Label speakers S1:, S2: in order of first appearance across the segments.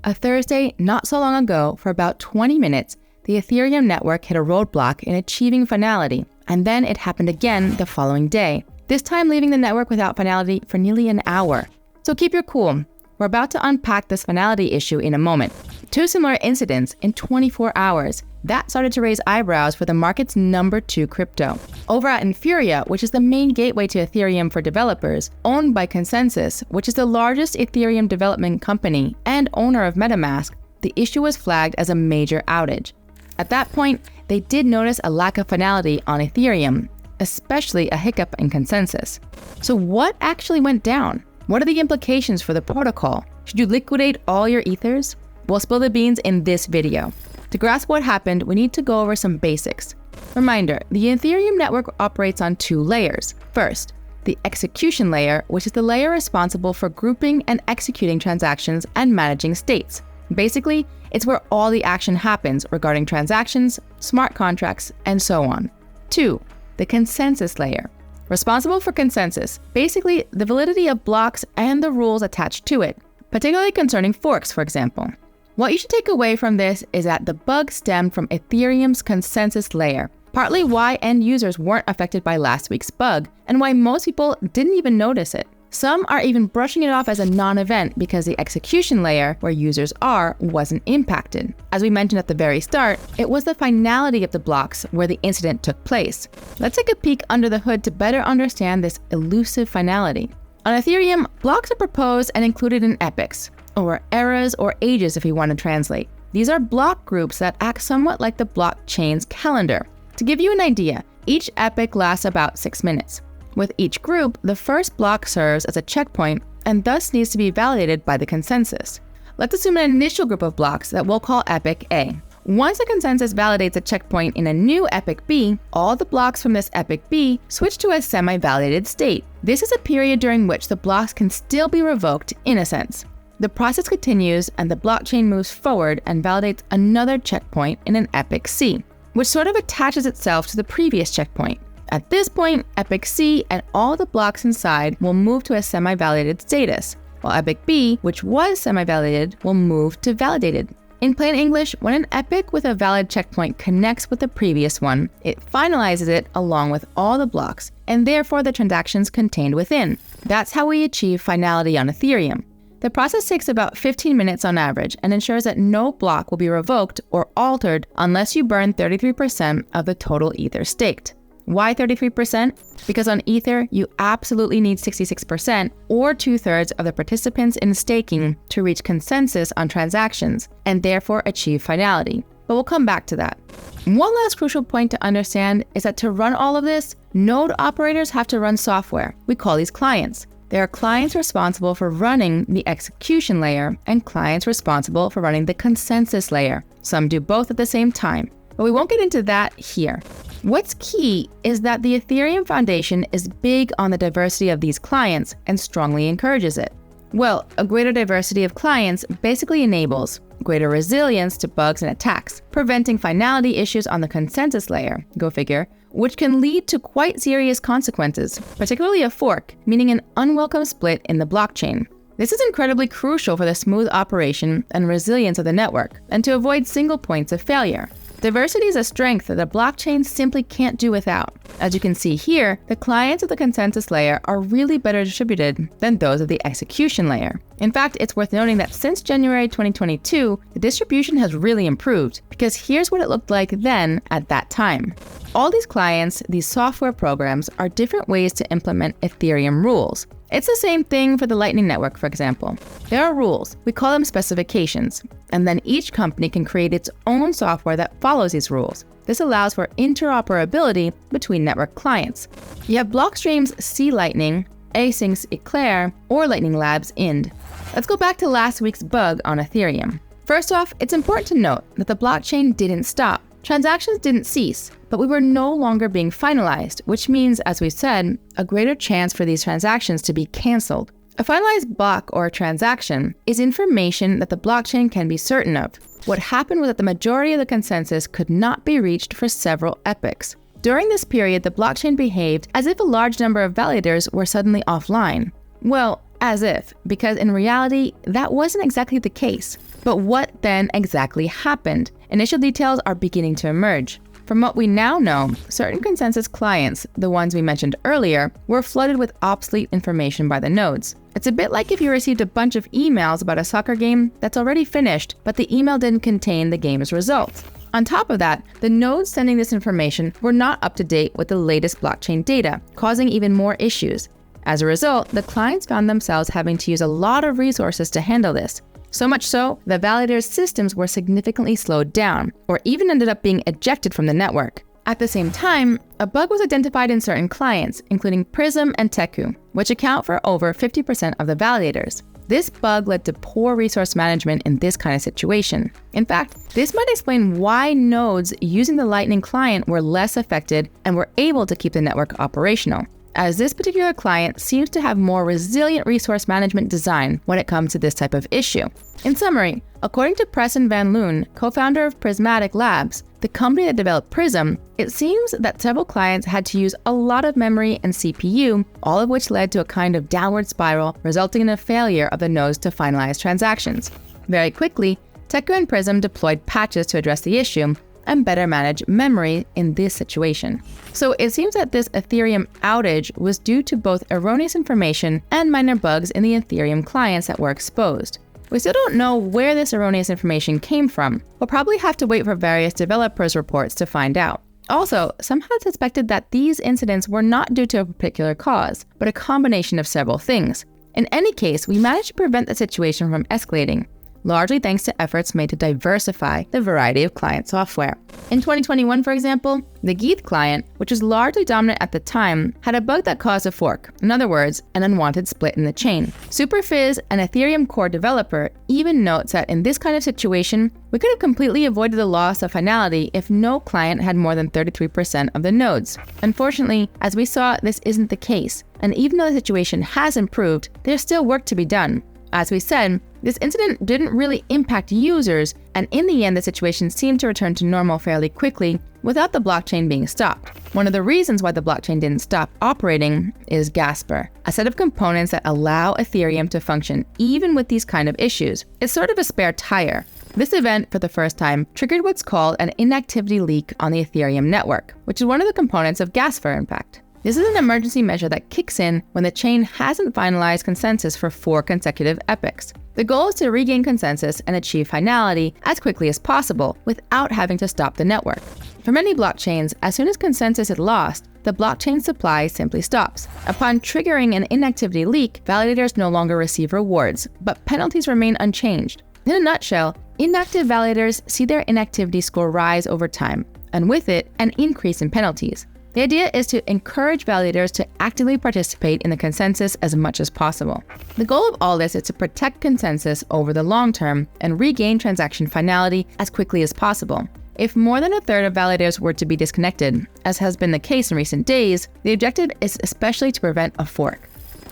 S1: A Thursday not so long ago, for about 20 minutes, the Ethereum network hit a roadblock in achieving finality, and then it happened again the following day, this time leaving the network without finality for nearly an hour. So keep your cool. We're about to unpack this finality issue in a moment. Two similar incidents in 24 hours. That started to raise eyebrows for the market's number 2 crypto. Over at Infura, which is the main gateway to Ethereum for developers, owned by ConsenSys, which is the largest Ethereum development company and owner of MetaMask, the issue was flagged as a major outage. At that point, they did notice a lack of finality on Ethereum, especially a hiccup in ConsenSys. So what actually went down? What are the implications for the protocol? Should you liquidate all your ethers? We'll spill the beans in this video. To grasp what happened, we need to go over some basics. Reminder, the Ethereum network operates on 2 layers. First, the execution layer, which is the layer responsible for grouping and executing transactions and managing states. Basically, it's where all the action happens regarding transactions, smart contracts, and so on. 2, the consensus layer. Responsible for consensus, basically the validity of blocks and the rules attached to it, particularly concerning forks, for example. What you should take away from this is that the bug stemmed from Ethereum's consensus layer, partly why end users weren't affected by last week's bug, and why most people didn't even notice it. Some are even brushing it off as a non-event because the execution layer, where users are, wasn't impacted. As we mentioned at the very start, it was the finality of the blocks where the incident took place. Let's take a peek under the hood to better understand this elusive finality. On Ethereum, blocks are proposed and included in epochs, or eras or ages if you want to translate. These are block groups that act somewhat like the blockchain's calendar. To give you an idea, each epoch lasts about 6 minutes. With each group, the first block serves as a checkpoint and thus needs to be validated by the consensus. Let's assume an initial group of blocks that we'll call epoch A. Once the consensus validates a checkpoint in a new epoch B, all the blocks from this epoch B switch to a semi-validated state. This is a period during which the blocks can still be revoked in a sense. The process continues and the blockchain moves forward and validates another checkpoint in an epoch C, which sort of attaches itself to the previous checkpoint. At this point, epoch C and all the blocks inside will move to a semi-validated status, while epoch B, which was semi-validated, will move to validated. In plain English, when an epoch with a valid checkpoint connects with the previous one, it finalizes it along with all the blocks, and therefore the transactions contained within. That's how we achieve finality on Ethereum. The process takes about 15 minutes on average and ensures that no block will be revoked or altered unless you burn 33% of the total Ether staked. Why 33%? Because on Ether, you absolutely need 66% or 2/3 of the participants in staking to reach consensus on transactions and therefore achieve finality. But we'll come back to that. One last crucial point to understand is that to run all of this, node operators have to run software. We call these clients. There are clients responsible for running the execution layer and clients responsible for running the consensus layer. Some do both at the same time, but we won't get into that here. What's key is that the Ethereum Foundation is big on the diversity of these clients and strongly encourages it. Well, a greater diversity of clients basically enables greater resilience to bugs and attacks, preventing finality issues on the consensus layer, go figure, which can lead to quite serious consequences, particularly a fork, meaning an unwelcome split in the blockchain. This is incredibly crucial for the smooth operation and resilience of the network, and to avoid single points of failure. Diversity is a strength that the blockchain simply can't do without. As you can see here, the clients of the consensus layer are really better distributed than those of the execution layer. In fact, it's worth noting that since January 2022, the distribution has really improved, because here's what it looked like then at that time. All these clients, these software programs, are different ways to implement Ethereum rules. It's the same thing for the Lightning Network, for example. There are rules, we call them specifications, and then each company can create its own software that follows these rules. This allows for interoperability between network clients. You have Blockstream's C-Lightning, Async's Eclair, or Lightning Labs Ind. Let's go back to last week's bug on Ethereum. First off, it's important to note that the blockchain didn't stop. Transactions didn't cease, but we were no longer being finalized, which means, as we said, a greater chance for these transactions to be canceled. A finalized block or a transaction is information that the blockchain can be certain of. What happened was that the majority of the consensus could not be reached for several epochs. During this period, the blockchain behaved as if a large number of validators were suddenly offline. Well, As if, because in reality, that wasn't exactly the case. But what then exactly happened? Initial details are beginning to emerge. From what we now know, certain consensus clients, the ones we mentioned earlier, were flooded with obsolete information by the nodes. It's a bit like if you received a bunch of emails about a soccer game that's already finished, but the email didn't contain the game's results. On top of that, the nodes sending this information were not up to date with the latest blockchain data, causing even more issues. As a result, the clients found themselves having to use a lot of resources to handle this. So much so, the validators' systems were significantly slowed down, or even ended up being ejected from the network. At the same time, a bug was identified in certain clients, including Prism and Teku, which account for over 50% of the validators. This bug led to poor resource management in this kind of situation. In fact, this might explain why nodes using the Lightning client were less affected and were able to keep the network operational, as this particular client seems to have more resilient resource management design when it comes to this type of issue. In summary, according to Preston Van Loon, co-founder of Prismatic Labs, the company that developed Prism, it seems that several clients had to use a lot of memory and CPU, all of which led to a kind of downward spiral, resulting in a failure of the nodes to finalize transactions. Very quickly, Teku and Prism deployed patches to address the issue and better manage memory in this situation. So it seems that this Ethereum outage was due to both erroneous information and minor bugs in the Ethereum clients that were exposed. We still don't know where this erroneous information came from. We'll probably have to wait for various developers' reports to find out. Also, some had suspected that these incidents were not due to a particular cause, but a combination of several things. In any case, we managed to prevent the situation from escalating, largely thanks to efforts made to diversify the variety of client software. In 2021, for example, the Geeth client, which was largely dominant at the time, had a bug that caused a fork, in other words, an unwanted split in the chain. Superfizz, an Ethereum core developer, even notes that in this kind of situation, we could have completely avoided the loss of finality if no client had more than 33% of the nodes. Unfortunately, as we saw, this isn't the case, and even though the situation has improved, there's still work to be done. As we said, this incident didn't really impact users, and in the end the situation seemed to return to normal fairly quickly without the blockchain being stopped. One of the reasons why the blockchain didn't stop operating is Gasper, a set of components that allow Ethereum to function even with these kind of issues. It's sort of a spare tire. This event, for the first time, triggered what's called an inactivity leak on the Ethereum network, which is one of the components of Gasper, in fact. This is an emergency measure that kicks in when the chain hasn't finalized consensus for 4 consecutive epochs. The goal is to regain consensus and achieve finality as quickly as possible without having to stop the network. For many blockchains, as soon as consensus is lost, the blockchain supply simply stops. Upon triggering an inactivity leak, validators no longer receive rewards, but penalties remain unchanged. In a nutshell, inactive validators see their inactivity score rise over time, and with it, an increase in penalties. The idea is to encourage validators to actively participate in the consensus as much as possible. The goal of all this is to protect consensus over the long term and regain transaction finality as quickly as possible. If more than a third of validators were to be disconnected, as has been the case in recent days, the objective is especially to prevent a fork.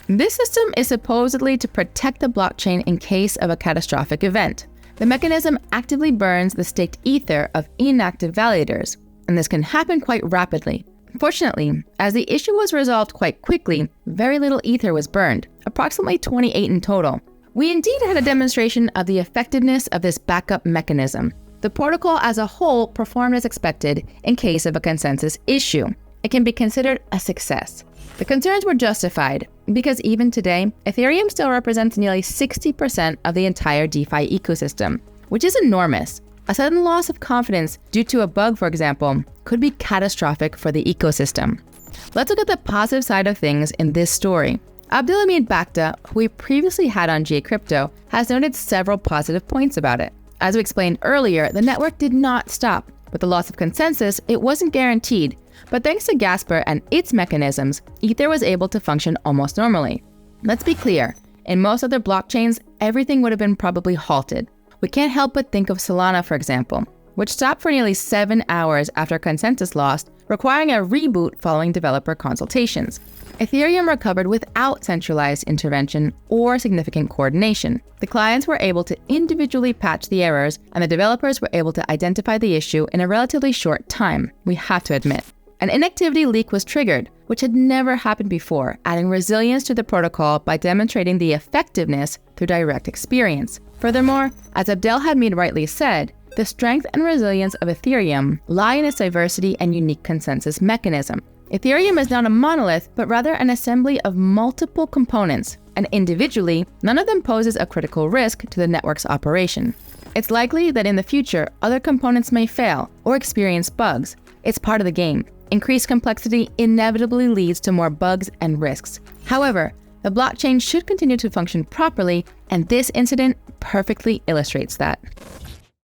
S1: This system is supposedly to protect the blockchain in case of a catastrophic event. The mechanism actively burns the staked ether of inactive validators, and this can happen quite rapidly. Fortunately, as the issue was resolved quite quickly, very little ether was burned, approximately 28 in total. We indeed had a demonstration of the effectiveness of this backup mechanism. The protocol as a whole performed as expected in case of a consensus issue. It can be considered a success. The concerns were justified because even today, Ethereum still represents nearly 60% of the entire DeFi ecosystem, which is enormous. A sudden loss of confidence due to a bug, for example, could be catastrophic for the ecosystem. Let's look at the positive side of things in this story. Abdulhamid Bakhta, who we previously had on GA Crypto, has noted several positive points about it. As we explained earlier, the network did not stop. With the loss of consensus, it wasn't guaranteed, but thanks to Gasper and its mechanisms, Ether was able to function almost normally. Let's be clear, in most other blockchains, everything would have been probably halted. We can't help but think of Solana, for example, which stopped for nearly 7 hours after consensus lost, requiring a reboot following developer consultations. Ethereum recovered without centralized intervention or significant coordination. The clients were able to individually patch the errors, and the developers were able to identify the issue in a relatively short time, we have to admit. An inactivity leak was triggered, which had never happened before, adding resilience to the protocol by demonstrating the effectiveness through direct experience. Furthermore, as Abdelhamid rightly said, the strength and resilience of Ethereum lie in its diversity and unique consensus mechanism. Ethereum is not a monolith, but rather an assembly of multiple components, and individually, none of them poses a critical risk to the network's operation. It's likely that in the future, other components may fail or experience bugs. It's part of the game. Increased complexity inevitably leads to more bugs and risks. However, the blockchain should continue to function properly, and this incident perfectly illustrates that.